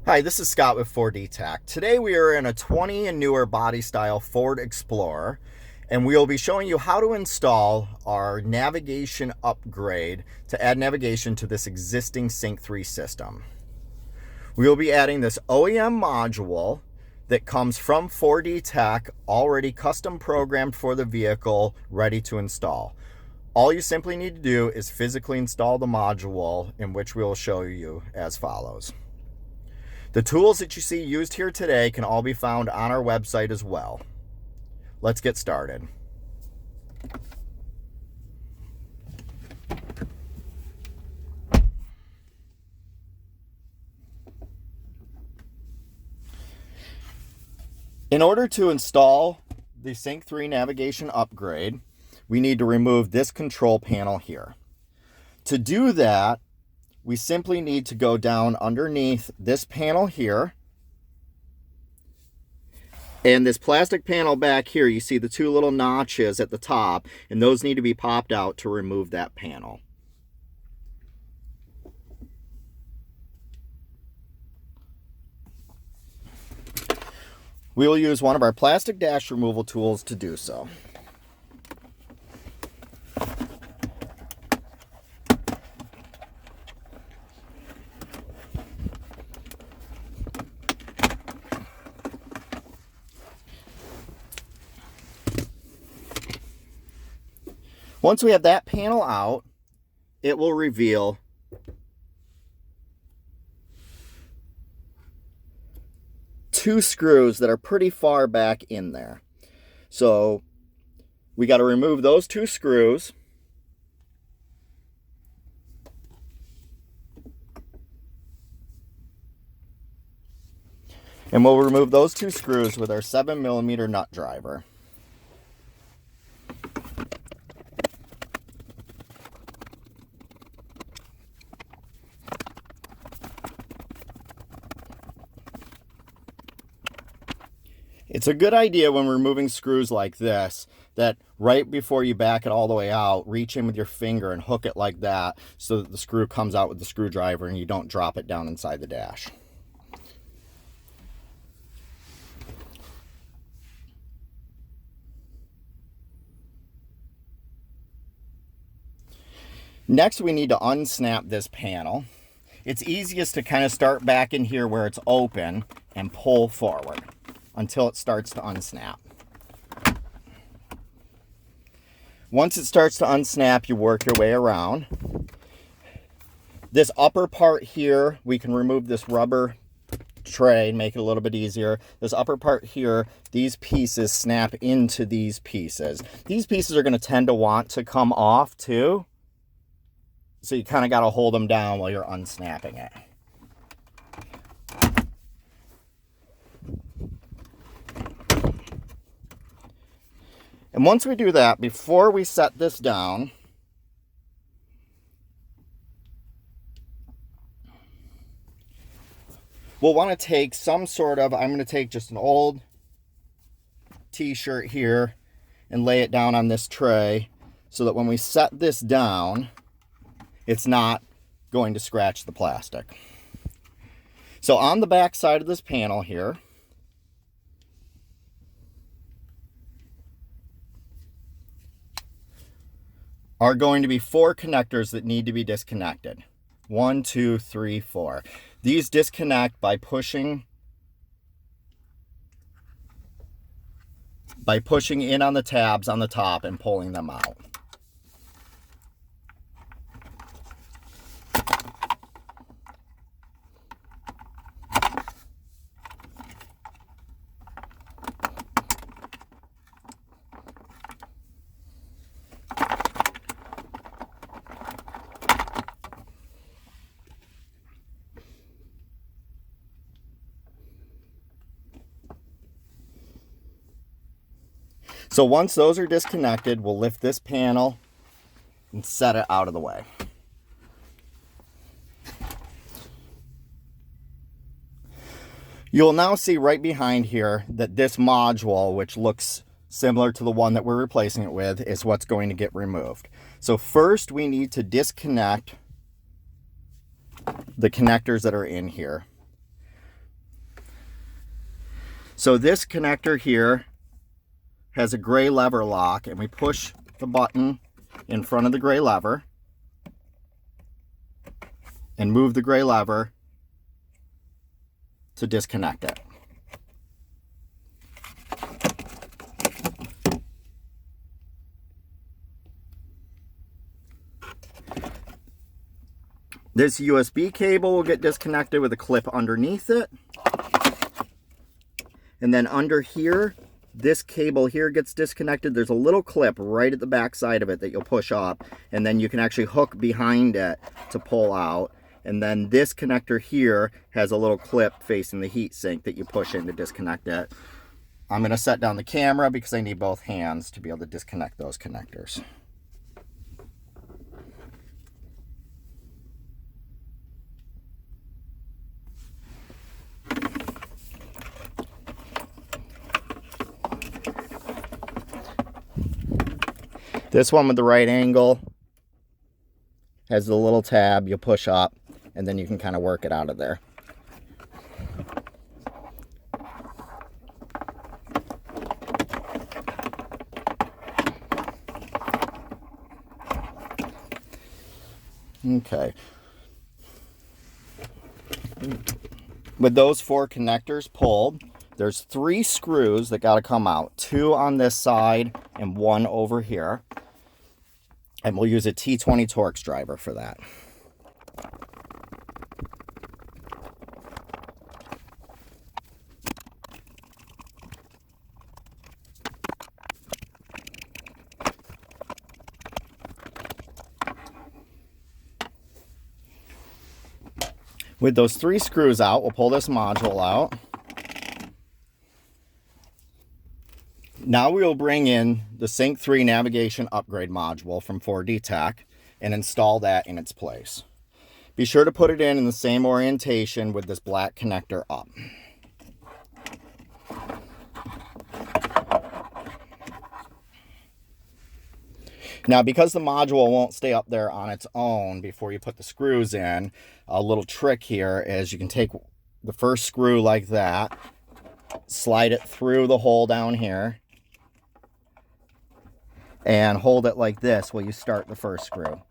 Hi, this is Scott with 4D Tech. Today we are in a 20 and newer body style Ford Explorer, and we will be showing you how to install our navigation upgrade to add navigation to this existing Sync 3 system. We will be adding this OEM module that comes from 4D Tech, already custom programmed for the vehicle, ready to install. All you simply need to do is physically install the module, in which we will show you as follows. The tools that you see used here today can all be found on our website as well. Let's get started. In order to install the Sync 3 navigation upgrade, we need to remove this control panel here. To do that, we simply need to go down underneath this panel here. And this plastic panel back here, you see the two little notches at the top, and those need to be popped out to remove that panel. We will use one of our plastic dash removal tools to do so. Once we have that panel out, it will reveal two screws that are pretty far back in there. So we got to remove those two screws. And we'll remove those two screws with our 7mm nut driver. It's a good idea when removing screws like this that right before you back it all the way out, reach in with your finger and hook it like that so that the screw comes out with the screwdriver and you don't drop it down inside the dash. Next, we need to unsnap this panel. It's easiest to kind of start back in here where it's open and pull forward until it starts to unsnap. Once it starts to unsnap, you work your way around. This upper part here, we can remove this rubber tray and make it a little bit easier. This upper part here, these pieces snap into these pieces. These pieces are going to tend to want to come off too, so you kind of got to hold them down while you're unsnapping it. And once we do that, before we set this down, we'll want to take some sort of, I'm going to take just an old t-shirt here and lay it down on this tray so that when we set this down, it's not going to scratch the plastic. So on the back side of this panel here, are going to be 4 connectors that need to be disconnected. 1, 2, 3, 4. These disconnect by pushing in on the tabs on the top and pulling them out. So once those are disconnected, we'll lift this panel and set it out of the way. You'll now see right behind here that this module, which looks similar to the one that we're replacing it with, is what's going to get removed. So first we need to disconnect the connectors that are in here. So this connector here has a gray lever lock, and we push the button in front of the gray lever and move the gray lever to disconnect it. This USB cable will get disconnected with a clip underneath it. And then under here, this cable here gets disconnected. There's a little clip right at the back side of it that you'll push up, and then you can actually hook behind it to pull out. And then this connector here has a little clip facing the heat sink that you push in to disconnect it. I'm going to set down the camera because I need both hands to be able to disconnect those connectors. This one with the right angle has the little tab you push up, and then you can kind of work it out of there. Okay. With those 4 connectors pulled, there's 3 screws that got to come out. 2 on this side and 1 over here. And we'll use a T20 Torx driver for that. With those 3 screws out, we'll pull this module out. Now we will bring in the Sync 3 navigation upgrade module from 4D Tech and install that in its place. Be sure to put it in the same orientation with this black connector up. Now, because the module won't stay up there on its own before you put the screws in, a little trick here is you can take the first screw like that, slide it through the hole down here, and hold it like this while you start the first screw.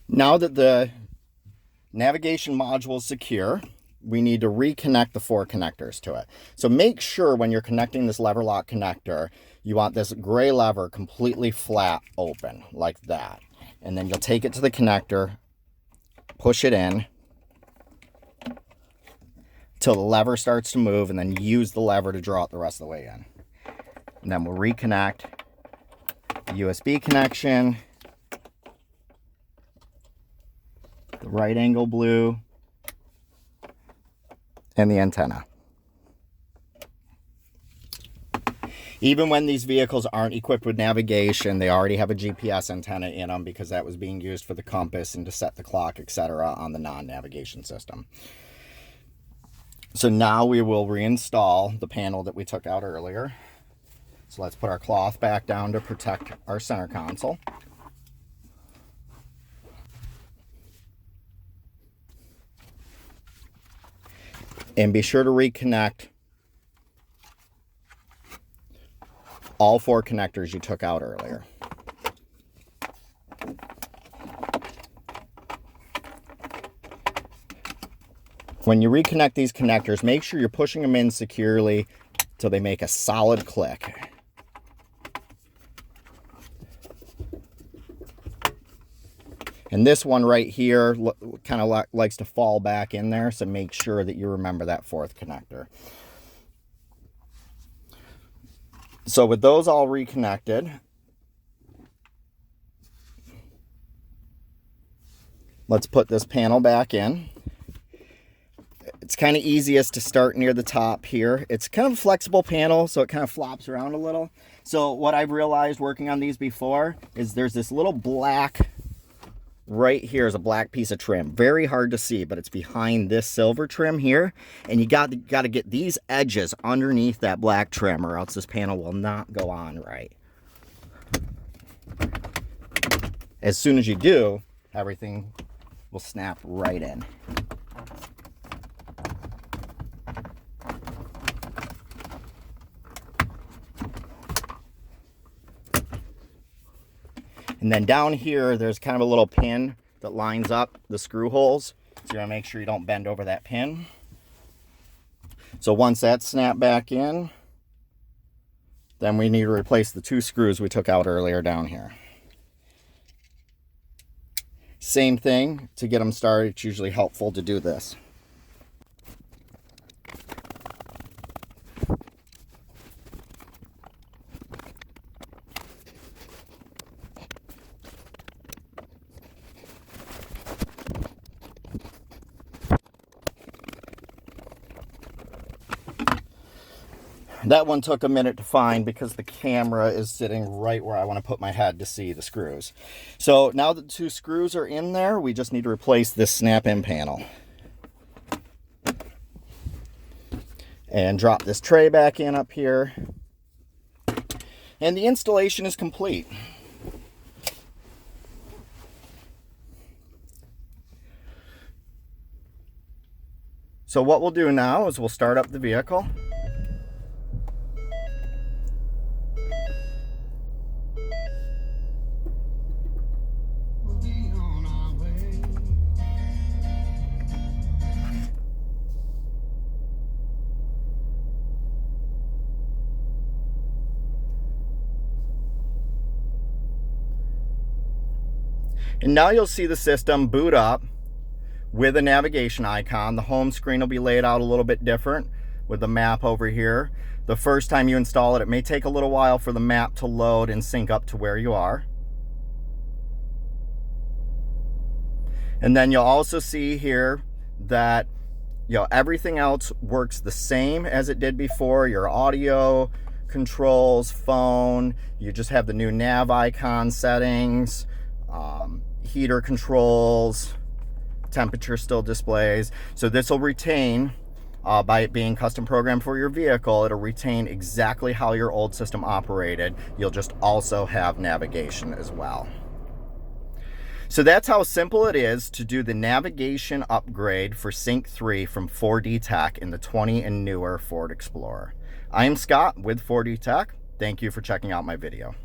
Now that the navigation module is secure, we need to reconnect the 4 connectors to it. So make sure when you're connecting this lever lock connector, you want this gray lever completely flat open like that. And then you'll take it to the connector, push it in till the lever starts to move, and then use the lever to draw it the rest of the way in. And then we'll reconnect the USB connection, the right angle blue, and the antenna. Even when these vehicles aren't equipped with navigation, they already have a GPS antenna in them because that was being used for the compass and to set the clock, etc. on the non-navigation system. So now we will reinstall the panel that we took out earlier. So let's put our cloth back down to protect our center console. And be sure to reconnect all 4 connectors you took out earlier. When you reconnect these connectors, make sure you're pushing them in securely till they make a solid click. And this one right here kind of likes to fall back in there, so make sure that you remember that 4th connector. So with those all reconnected, let's put this panel back in. It's kind of easiest to start near the top here. It's kind of a flexible panel, so it kind of flops around a little. So what I've realized working on these before is there's this little black right here is a black piece of trim. Very hard to see, but it's behind this silver trim here. And you got to get these edges underneath that black trim, or else this panel will not go on right. As soon as you do, everything will snap right in. And then down here, there's kind of a little pin that lines up the screw holes. So you want to make sure you don't bend over that pin. So once that's snapped back in, then we need to replace the 2 screws we took out earlier down here. Same thing, to get them started, it's usually helpful to do this. That one took a minute to find because the camera is sitting right where I want to put my head to see the screws. So now that the 2 screws are in there, we just need to replace this snap-in panel. And drop this tray back in up here. And the installation is complete. So what we'll do now is we'll start up the vehicle. And now you'll see the system boot up with a navigation icon. The home screen will be laid out a little bit different with the map over here. The first time you install it, it may take a little while for the map to load and sync up to where you are. And then you'll also see here that everything else works the same as it did before. Your audio controls, phone, you just have the new nav icon settings, heater controls, temperature still displays. So this will retain, by it being custom programmed for your vehicle, it'll retain exactly how your old system operated. You'll just also have navigation as well. So that's how simple it is to do the navigation upgrade for Sync 3 from 4D Tech in the 20 and newer Ford Explorer. I am Scott with 4D Tech. Thank you for checking out my video.